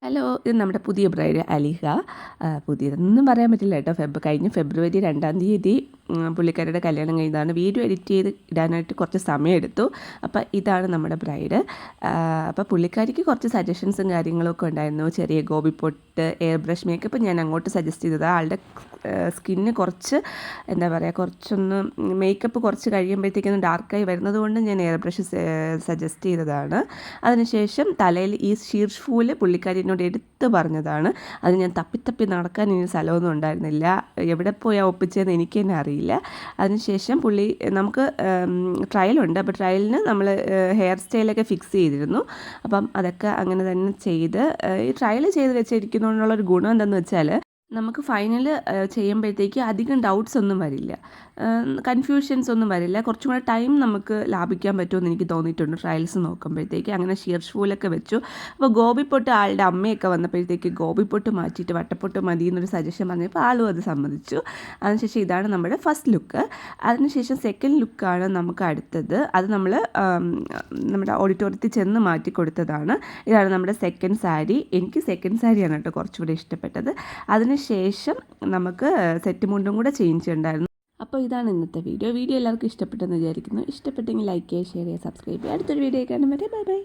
Hello, ഇത് നമ്മുടെ പുതിയ ബ്രൈഡ് അലിഹ. പുതിയതൊന്നും പറയാൻ പറ്റില്ല കേട്ടോ. കഴിഞ്ഞ ഫെബ്രുവരി 2-ാം തീയതി പുള്ളിക്കാരുടെ കല്യാണം കഴിഞ്ഞതാണ്. വീഡിയോ എഡിറ്റ് ചെയ്ത് ഇടാനായിട്ട് കുറച്ച് സമയമെടുത്തു. അപ്പോൾ ഇതാണ് നമ്മുടെ ബ്രൈഡ്. അപ്പോൾ പുള്ളിക്കാരിക്ക് കുറച്ച് സജഷൻസും കാര്യങ്ങളൊക്കെ ഉണ്ടായിരുന്നു. ചെറിയ ഗോബി പൊട്ട്, എയർ ബ്രഷ് മേക്കപ്പ് ഞാൻ അങ്ങോട്ട് സജസ്റ്റ് ചെയ്തത്. ആളുടെ സ്കിന്ന് കുറച്ച് എന്താ പറയുക, കുറച്ചൊന്ന് മേക്കപ്പ് കുറച്ച് കഴിയുമ്പോഴത്തേക്കൊന്ന് ഡാർക്കായി വരുന്നത് കൊണ്ട് ഞാൻ എയർ ബ്രഷ് സജസ്റ്റ് ചെയ്തതാണ്. അതിനുശേഷം തലയിൽ ഈ ഷീർഷൂല് പുള്ളിക്കാരി എന്നോട് എടുത്ത് പറഞ്ഞതാണ്. അത് ഞാൻ തപ്പി നടക്കാൻ ഇനി സ്ഥലമൊന്നും ഉണ്ടായിരുന്നില്ല. എവിടെ പോയാൽ ഒപ്പിച്ചതെന്ന് എനിക്ക് തന്നെ അറിയില്ല. അതിനുശേഷം നമുക്ക് ട്രയലുണ്ട്. അപ്പോൾ ട്രയലിന് നമ്മൾ ഹെയർ സ്റ്റൈലൊക്കെ ഫിക്സ് ചെയ്തിരുന്നു. അപ്പം അതൊക്കെ അങ്ങനെ തന്നെ ചെയ്ത് ഈ ട്രയൽ ചെയ്ത് വെച്ചിരിക്കുന്നതുകൊണ്ടുള്ളൊരു ഗുണം എന്താണെന്ന് വെച്ചാൽ നമുക്ക് ഫൈനൽ ചെയ്യുമ്പോഴത്തേക്ക് അധികം ഡൗട്ട്സ് ഒന്നും വരില്ല, കൺഫ്യൂഷൻസ് ഒന്നും വരില്ല. കുറച്ചും കൂടെ ടൈം നമുക്ക് ലാഭിക്കാൻ പറ്റുമെന്ന് എനിക്ക് തോന്നിയിട്ടുണ്ട് ട്രയൽസ് നോക്കുമ്പോഴത്തേക്ക്. അങ്ങനെ ഷീർഷൂലൊക്കെ വെച്ചു. അപ്പോൾ ഗോപിപ്പൊട്ട് ആളുടെ അമ്മയൊക്കെ വന്നപ്പോഴത്തേക്ക് ഗോപിപ്പൊട്ട് മാറ്റിയിട്ട് വട്ടപ്പൊട്ട് മതി എന്നൊരു സജഷൻ പറഞ്ഞപ്പോൾ ആളും അത് സമ്മതിച്ചു. അതിനുശേഷം ഇതാണ് നമ്മുടെ ഫസ്റ്റ് ലുക്ക്. അതിനുശേഷം സെക്കൻഡ് ലുക്കാണ് നമുക്ക് അടുത്തത്. അത് നമ്മൾ നമ്മുടെ ഓഡിറ്റോറിയത്തിൽ ചെന്ന് മാറ്റി കൊടുത്തതാണ്. ഇതാണ് നമ്മുടെ സെക്കൻഡ് സാരി. എനിക്ക് സെക്കൻഡ് സാരിയാണ് കേട്ടോ കുറച്ചുകൂടി ഇഷ്ടപ്പെട്ടത്. അതിനുശേഷം നമുക്ക് സെറ്റ് മുണ്ടും കൂടെ ചേഞ്ച് ഉണ്ടായിരുന്നു. അപ്പോൾ ഇതാണ് ഇന്നത്തെ വീഡിയോ. എല്ലാവർക്കും ഇഷ്ടപ്പെട്ടെന്ന് വിചാരിക്കുന്നു. ഇഷ്ടപ്പെട്ടെങ്കിൽ ലൈക്ക് ചെയ്യുക, ഷെയർ ചെയ്യുക, സബ്സ്ക്രൈബ് ചെയ്യുക. അടുത്തൊരു വീഡിയോ കാണുമ്പോൾ ബൈ ബൈ.